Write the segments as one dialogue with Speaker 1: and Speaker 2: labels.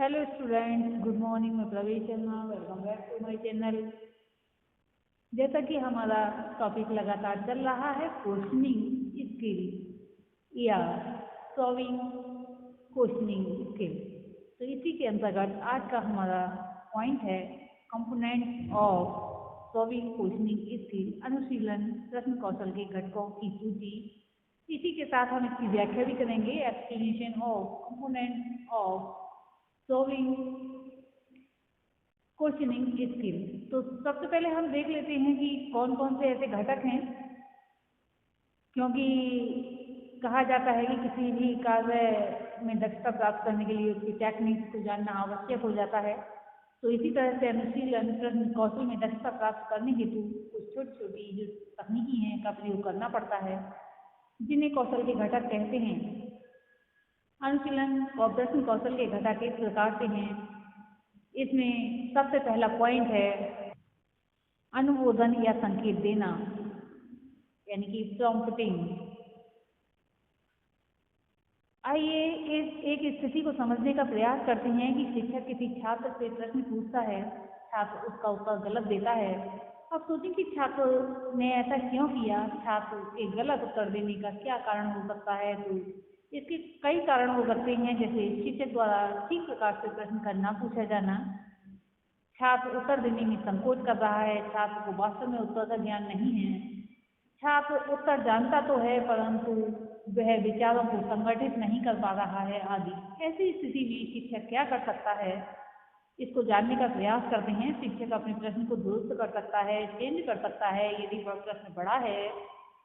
Speaker 1: Hello students, good morning. मैं Praveen Sharma, welcome back to my channel. जैसा कि हमारा टॉपिक लगातार चल रहा है क्वेश्चनिंग स्किल या सॉल्विंग क्वेश्चनिंग स्किल, तो इसी के अंतर्गत आज का हमारा पॉइंट है components of solving questioning skill, अनुशीलन प्रश्न कौशल के घटकों की सूची। इसी के साथ हम इसकी व्याख्या भी करेंगे, explanation of components of solving questioning skill. तो सबसे पहले हम देख लेते हैं कि कौन कौन से ऐसे घटक हैं, क्योंकि कहा जाता है कि किसी भी कार्य में दक्षता प्राप्त करने के लिए उसकी टेक्निक्स को जानना आवश्यक हो जाता है। तो इसी तरह से अनुशीलन प्रश्न कौशल में दक्षता प्राप्त करने हेतु कुछ छोटी छोटी जो तकनीकी हैं का प्रयोग करना पड़ता है, जिन्हें कौशल के घटक कहते हैं। अनुशीलन और प्रश्न कौशल के घटक इस प्रकार से हैं। इसमें सबसे पहला पॉइंट है अनुमोदन या संकेत देना, यानी कि प्रॉम्प्टिंग। आइए इस एक स्थिति को समझने का प्रयास करते हैं कि शिक्षक किसी छात्र से प्रश्न पूछता है, छात्र उसका उत्तर गलत देता है। अब सोचें कि छात्र ने ऐसा क्यों किया, छात्र के गलत उत्तर देने का क्या कारण हो सकता है। तो इसके कई कारण हो सकते हैं, जैसे शिक्षक द्वारा ठीक प्रकार से प्रश्न का ना पूछा जाना, छात्र उत्तर देने में संकोच कर रहा है, छात्र को वास्तव में उत्तर का ज्ञान नहीं है, छात्र उत्तर जानता तो है परंतु वह विचारों को संगठित नहीं कर पा रहा है आदि। ऐसी स्थिति में शिक्षक क्या कर सकता है, इसको जानने का प्रयास करते हैं। शिक्षक अपने प्रश्न को दुरुस्त कर सकता है, चेंज कर सकता है। यदि वह प्रश्न बड़ा है,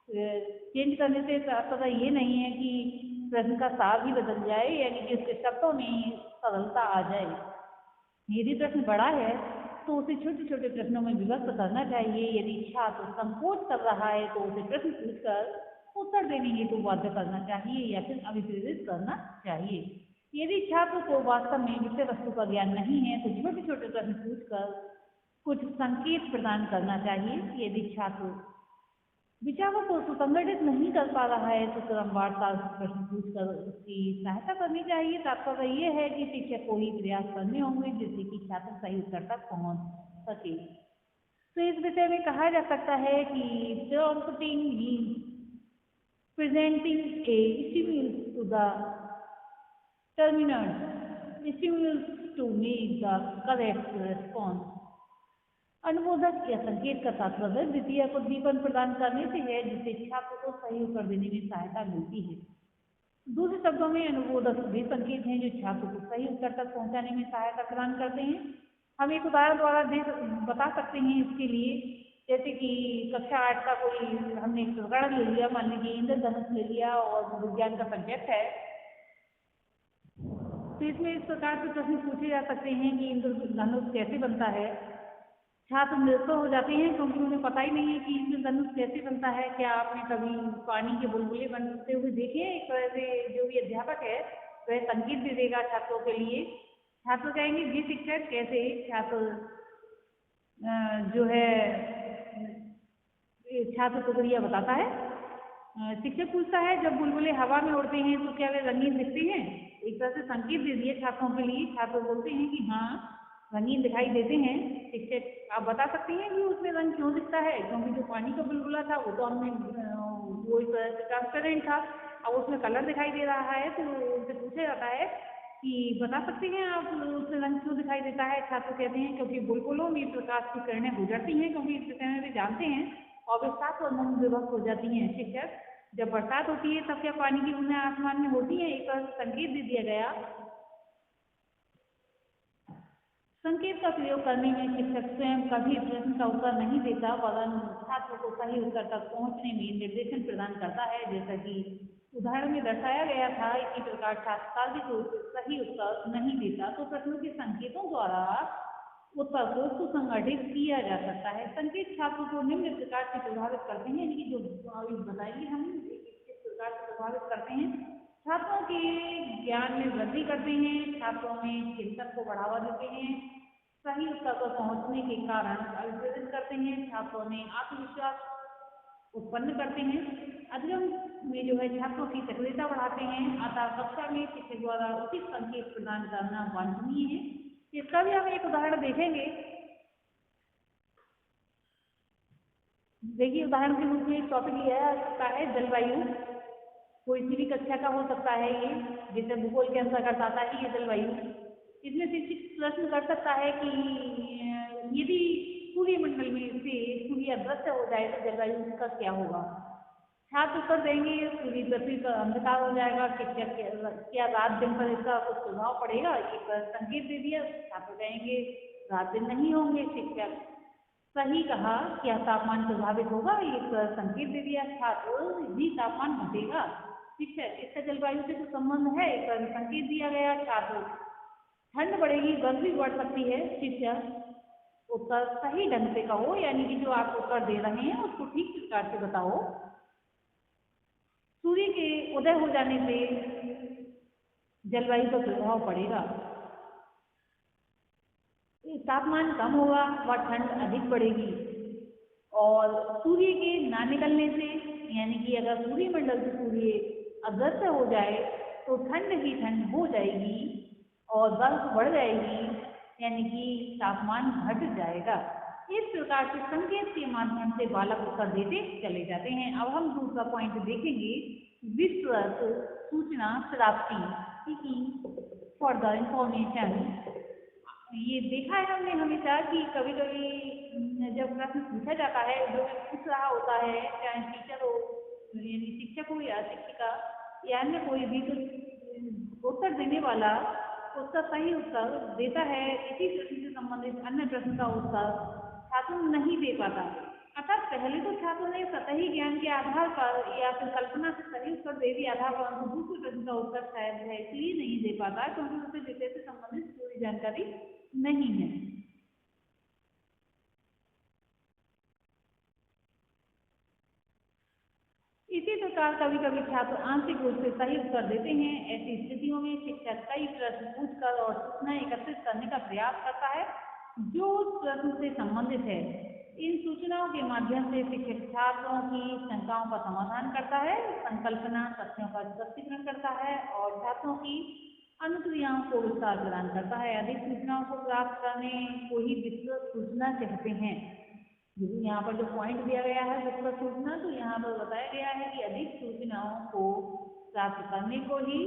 Speaker 1: चेंज करने से तात्पर्य ये नहीं है कि प्रश्न का सार ही बदल जाए, यानी कि उसके शब्दों में सरलता आ जाए। यदि प्रश्न बड़ा है तो उसे छोटे छोटे प्रश्नों में विभक्त करना चाहिए। यदि छात्र संकोच कर रहा है तो उसे प्रश्न पूछकर उत्तर देने हेतु बाध्य करना चाहिए या फिर अभिप्रेरित करना चाहिए। यदि छात्र को वास्तव में विषय वस्तु का ज्ञान नहीं है तो छोटे छोटे प्रश्न पूछकर कुछ संकेत प्रदान करना चाहिए। यदि छात्र विचारों को सुसंगठित नहीं कर पा रहा है तो क्रमवार प्रश्न पूछकर उसकी सहायता करनी चाहिए। तात्पर्य ये है कि शिक्षक को ही प्रयास करने होंगे जिससे कि छात्र सही उत्तर तक पहुंच सके। तो इस विषय में कहा जा सकता है कि prompting means presenting a stimulus to the terminal stimulus to make the correct response। अनुमोदक या संकेत का तात्पर्य द्वितीय को उद्दीपन प्रदान करने से है, जिससे छात्र को सही उत्तर देने में सहायता मिलती है। दूसरे शब्दों में अनुमोदक वे संकेत हैं जो छात्र को सही उत्तर तक पहुंचाने में सहायता प्रदान करते हैं। हम एक उदाहरण द्वारा बता सकते हैं इसके लिए, जैसे कि कक्षा 8 का कोई हमने एक प्रकरण ले लिया, मान लीजिए इंद्रधनुष ले लिया और विज्ञान का सब्जेक्ट है। तो इसमें इस प्रकार से प्रश्न पूछे जा सकते हैं कि इंद्रधनुष कैसे बनता है। छात्र निरुत्तर हो जाते हैं क्योंकि उन्हें पता ही नहीं है कि इंद्रधनुष कैसे बनता है। क्या आपने कभी पानी के बुलबुले बनते हुए देखे हैं? एक तरह से जो भी अध्यापक है वह संकेत दे देगा छात्रों के लिए। छात्र कहेंगे जी शिक्षक कैसे। छात्र जो है छात्र को क्रिया बताता है। शिक्षक पूछता है जब बुलबुले हवा में उड़ते हैं तो क्या वे रंगीन दिखते हैं? एक तरह से संकेत दे दिए छात्रों के लिए। छात्र बोलते हैं कि हाँ रंगीन दिखाई देते हैं। शिक्षक आप बता सकते हैं कि उसमें रंग क्यों दिखता है? क्योंकि जो पानी का बुलबुला था वो तो हमने वो इस तरह से ट्रांसपेरेंट था, अब उसमें कलर दिखाई दे रहा है। तो उनसे पूछा जाता है कि बता सकते हैं आप उसमें रंग क्यों दिखाई देता है? छात्र कहते हैं क्योंकि बुलबुलों में प्रकाश की किरणें गुजरती हैं, क्योंकि इस विषय में भी जानते हैं, और वे सात वर्णों में विभक्त हो जाती हैं। शिक्षक जब बरसात होती है तब क्या पानी की बूंदें आसमान में होती हैं? एक तरह से संकेत दे दिया गया। संकेत का प्रयोग करने में शिक्षक स्वयं कभी प्रश्न का उत्तर नहीं देता, वरन छात्र को सही उत्तर तक पहुंचने में निर्देशन प्रदान करता है। जैसा कि उदाहरण में दर्शाया गया था, इसी प्रकार छात्र तार्किक रूप से सही उत्तर नहीं देता तो प्रश्नों के संकेतों द्वारा उत्तर को सुसंगठित किया जा सकता है। संकेत छात्र को निम्न प्रकार से प्रभावित करते हैं, यानी कि जो बताएंगे हम किस प्रकार से प्रभावित करते हैं। छात्रों के ज्ञान में वृद्धि करते हैं, छात्रों में चिंतन को बढ़ावा देते हैं, सही उत्तर पर पहुंचने के कारण अभिप्रेरित करते हैं, छात्रों में आत्मविश्वास उत्पन्न करते हैं, अधिगम में जो है छात्रों की सक्रियता बढ़ाते हैं, अतः कक्षा में शिक्षक द्वारा उचित संकेत प्रदान करना वांछनीय है। इसका भी हम एक उदाहरण देखेंगे। देखिए, उदाहरण के रूप में एक टॉपिक लिया जा सकता है जलवायु। कोई सी भी कक्षा का हो सकता है ये, जैसे भूगोल के अंतर्गत आता है ये जलवायु। इसमें शिक्षक प्रश्न कर सकता है कि यदि सूर्यमंडल में से सूर्य अदृश्य हो जाए तो जलवायु का क्या होगा। छात्र उत्तर देंगे सूर्य पृथ्वी पर अंधकार हो जाएगा। क्या रात दिन पर इसका कुछ प्रभाव पड़ेगा, एक संकेत दे दिया। छात्र कहेंगे रात दिन नहीं होंगे। शिक्षक सही कहा, क्या तापमान प्रभावित होगा, एक संकेत दे दिया। छात्र भी तापमान घटेगा। शिक्षक इसका जलवायु से कुछ संबंध है, एक संकेत दिया गया। छात्र ठंड बढ़ेगी, बर्फ भी बढ़ सकती है। शिक्षक उत्तर सही ढंग से कहो, यानी कि जो आप उत्तर दे रहे हैं उसको ठीक प्रकार से बताओ। सूर्य के उदय हो जाने से जलवायु पर प्रभाव पड़ेगा, तापमान कम होगा व ठंड अधिक बढ़ेगी। और सूर्य के ना निकलने से, यानी कि अगर सूर्यमंडल से सूर्य अदृश्य हो जाए तो ठंड ही ठंड हो जाएगी और बर्फ बढ़ जाएगी, यानी कि तापमान घट जाएगा। इस प्रकार के संकेत के माध्यम से बालक उत्तर देते चले जाते हैं। अब हम दूसरा पॉइंट देखेंगे, विस्तृत सूचना प्राप्ति फॉर द इंफॉर्मेशन। ये देखा है हमने हमेशा कि कभी कभी जब प्रश्न पूछा जाता है, जो पूछ रहा होता है चाहे टीचर हो, यानी शिक्षक हो या शिक्षिका या अन्य कोई भी, तो उत्तर देने वाला उसका सही उत्तर देता है, इसी प्रश्न से संबंधित अन्य प्रश्न का उत्तर छात्र नहीं दे पाता। अतः पहले तो छात्रों ने सतही ज्ञान के आधार पर या फिर कल्पना से सही उत्तर दे दिया था, परंतु दूसरे प्रश्न का उत्तर शायद है इसलिए नहीं दे पाता क्योंकि उसे विषय से संबंधित पूरी जानकारी नहीं है। इसी प्रकार कभी कभी छात्र आंशिक रूप से सही उत्तर देते हैं। ऐसी स्थितियों में शिक्षक कई प्रश्न पूछकर और सूचना एकत्रित करने का प्रयास करता है जो उस प्रश्न से संबंधित है। इन सूचनाओं के माध्यम से शिक्षक छात्रों की शंकाओं का समाधान करता है, संकल्पना तथ्यों का स्पष्टीकरण करता है और छात्रों की अनुक्रियाओं को विस्तार प्रदान करता है। अधिक सूचनाओं को प्राप्त करने को ही विस्तृत सूचना कहते हैं। यहाँ पर जो पॉइंट दिया गया है विस्तृत सूचना, तो यहाँ पर बताया गया है कि अधिक सूचनाओं को प्राप्त करने को ही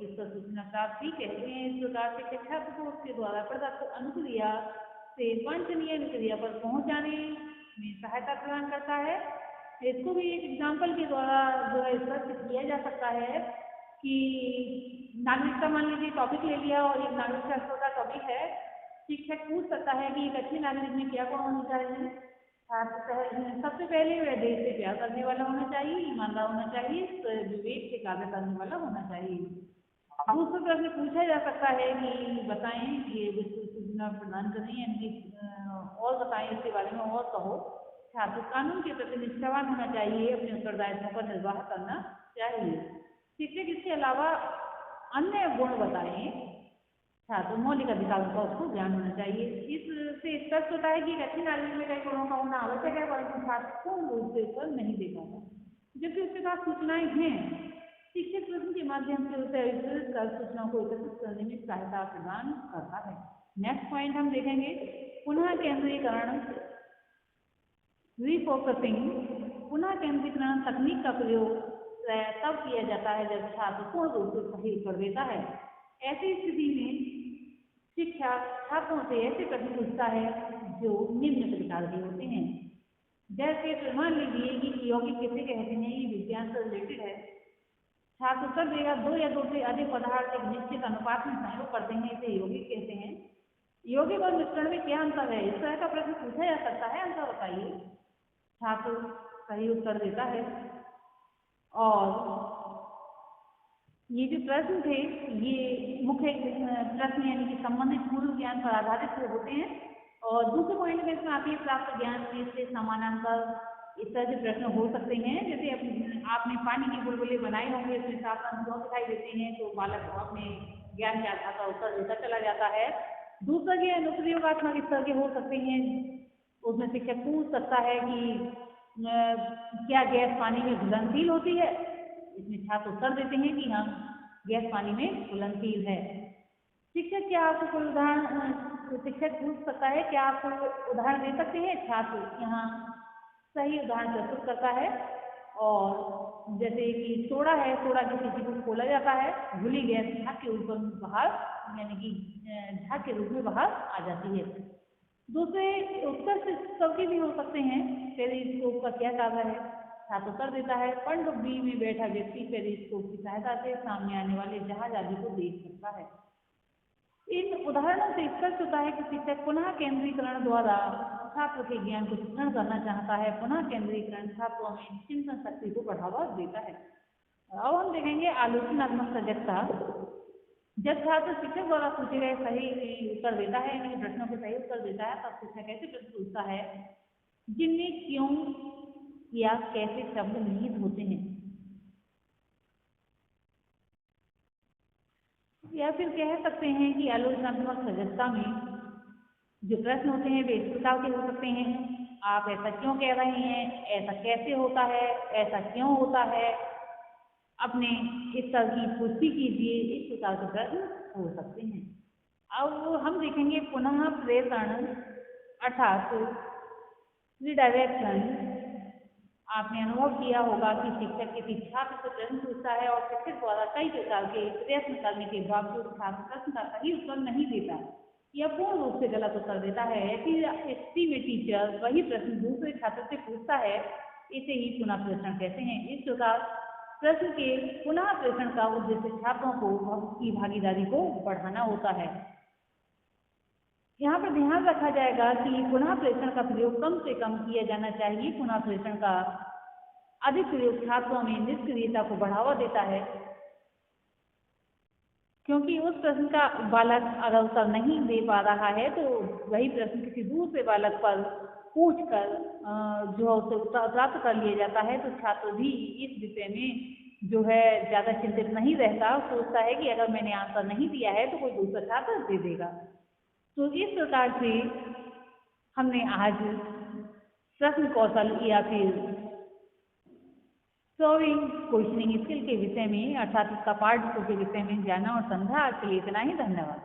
Speaker 1: विस्तृत सूचना प्राप्ति कहते हैं। इस प्रकार से छात्र को उसके द्वारा प्रदत्त अनुक्रिया से वांछनीय अनुक्रिया पर पहुंचाने में सहायता प्रदान करता है। इसको भी एक एग्जाम्पल के द्वारा जो है स्पष्ट किया जा सकता है कि नागरिकता मान लीजिए टॉपिक ले लिया और एक नागरिक शास्त्र का टॉपिक है। शिक्षक पूछ सकता है कि एक अच्छे नागरिक में क्या गुण होना चाहिए। सबसे पहले वह देश से प्यार करने वाला होना चाहिए, ईमानदार होना चाहिए, विवेक से कार्य करने वाला होना चाहिए। दूसरा प्रश्न पूछा जा सकता है कि बताएं, ये विस्तृत सूचना प्रदान करें यानी और बताएं इसके बारे में और कहो। छात्र कानून के प्रति निष्ठावान होना चाहिए, अपने उत्तरदायित्वों का निर्वाह करना चाहिए। शिक्षक इसके अलावा अन्य गुण बताएं। छात्र मौलिक अधिकारों का उसको ज्ञान होना चाहिए। इससे स्पष्ट होता है कि एक अच्छे नागरिक में कई गुणों का होना आवश्यक है, परंतु छात्र पूर्ण रूप से उत्तर नहीं दे पाता, जबकि उसके पास सूचनाएं हैं। शिक्षक प्रश्न के माध्यम से उसे विस्तृत कर सूचनाओं को एकत्रित करने में सहायता प्रदान करता है। नेक्स्ट पॉइंट हम देखेंगे, पुनः केंद्रीकरण रिफोकसिंग। पुनः केंद्रीकरण तकनीक का प्रयोग तब किया जाता है जब छात्र पूर्ण रूप से सही उत्तर देता है। ऐसी स्थिति में शिक्षक छात्रों से ऐसे प्रश्न पूछता है जो निम्न प्रकार के होते हैं। जैसे मान लीजिए कि यौगिक किसे कहते हैं, ये विज्ञान से रिलेटेड है। छात्र उत्तर देगा 2 या 2 से अधिक पदार्थ एक निश्चित अनुपात में संयोग करते हैं, इसे यौगिक कहते हैं। यौगिक और मिश्रण में क्या अंतर है, इस तरह का प्रश्न पूछा जा सकता है, आंसर बताइए। छात्र सही उत्तर देता है। और ये जो प्रश्न थे ये मुख्य प्रश्न यानी कि संबंधित पूर्व ज्ञान पर आधारित होते हैं। और दूसरे पॉइंट में इसमें आती है प्राप्त ज्ञान से समानांतर इस तरह के प्रश्न हो सकते हैं। जैसे आपने पानी के बुलबुले बनाए होंगे, उसमें साफ अनुभव दिखाई देते हैं, तो बालक अपने ज्ञान के आधार पर उत्तर देता चला जाता है। दूसरा ये अनुप्रयोगात्मक स्तर के हो सकते हैं, उसमें शिक्षक पूछ सकता है कि क्या गैस पानी में घुलनशील होती है? इसमें छात्र उत्तर देते हैं कि हाँ, गैस पानी में घुलनशील है। शिक्षक क्या आपको कोई उदाहरण शिक्षक पूछ सकता है, क्या आप कोई उदाहरण दे सकते हैं? छात्र यहाँ सही उदाहरण प्रस्तुत करता है और जैसे कि सोडा है, सोडा की शीशी को खोला जाता है, घुली गैस झाग के ऊपर बाहर यानी कि झाग के रूप में बाहर आ जाती है। दूसरे उत्तर सबके भी हो सकते हैं। पेरिस्कोप का क्या कार्य है? छात्र उत्तर देता है, पनडुब्बी में बैठा व्यक्ति पेरिस्कोप की सहायता से सामने आने वाले जहाज आदि को देख सकता है। इन उदाहरणों से स्पष्ट होता है कि शिक्षक पुनः केंद्रीकरण द्वारा छात्र के ज्ञान को चित्रण करना चाहता है। पुनः केंद्रीकरण छात्रों में चिंतन शक्ति को बढ़ावा देता है। अब हम देखेंगे आलोचनात्मक सजगता। जब छात्र शिक्षक द्वारा पूछे गए सही उत्तर देता है, यानी प्रश्नों के सही उत्तर देता है, तब शिक्षक ऐसे प्रश्न पूछता है जिनमें क्यों या कैसे शब्द निहित होते हैं। या फिर कह सकते हैं कि आलोचनात्मक सजगता में जो प्रश्न होते हैं वे इस प्रकार के हो सकते हैं। आप ऐसा क्यों कह रहे हैं? ऐसा कैसे होता है? ऐसा क्यों होता है? अपने स्तर की पुष्टि कीजिए। इस प्रकार के प्रश्न हो सकते हैं। अब हम देखेंगे पुनः प्रेषण अर्थात रिडायरेक्शन। आपने अनुभव किया होगा कि शिक्षक किसी छात्र से प्रश्न पूछता है और शिक्षक द्वारा कई प्रकार के प्रयत्न करने के बावजूद छात्र प्रश्न का सही उत्तर नहीं देता या पूर्ण रूप से गलत उत्तर देता है। ऐसी स्थिति में टीचर वही प्रश्न दूसरे छात्र से पूछता है। इसे ही पुनः प्रेषण कहते हैं। इस प्रकार प्रश्न के पुनः प्रेषण का उद्देश्य छात्रों की भागीदारी को बढ़ाना होता है। यहाँ पर ध्यान रखा जाएगा कि पुनः प्रेषण का प्रयोग कम से कम किया जाना चाहिए। पुनः प्रेषण का अधिक प्रयोग छात्रों में निष्क्रियता को बढ़ावा देता है, क्योंकि उस प्रश्न का बालक अगर उत्तर नहीं दे पा रहा है तो वही प्रश्न किसी दूसरे बालक पर पूछकर जो उसे उत्तर प्राप्त कर लिया जाता है, तो छात्र भी इस विषय में जो है ज़्यादा चिंतित नहीं रहता। सोचता है कि अगर मैंने आंसर नहीं दिया है तो कोई दूसरा छात्र दे देगा। तो इस प्रकार से हमने आज प्रश्न कौशल या फिर सॉल्विंग क्वेश्चनिंग स्किल के विषय में अर्थात इसका पार्ट 2 के विषय में जाना और समझा। आज के लिए इतना ही। धन्यवाद।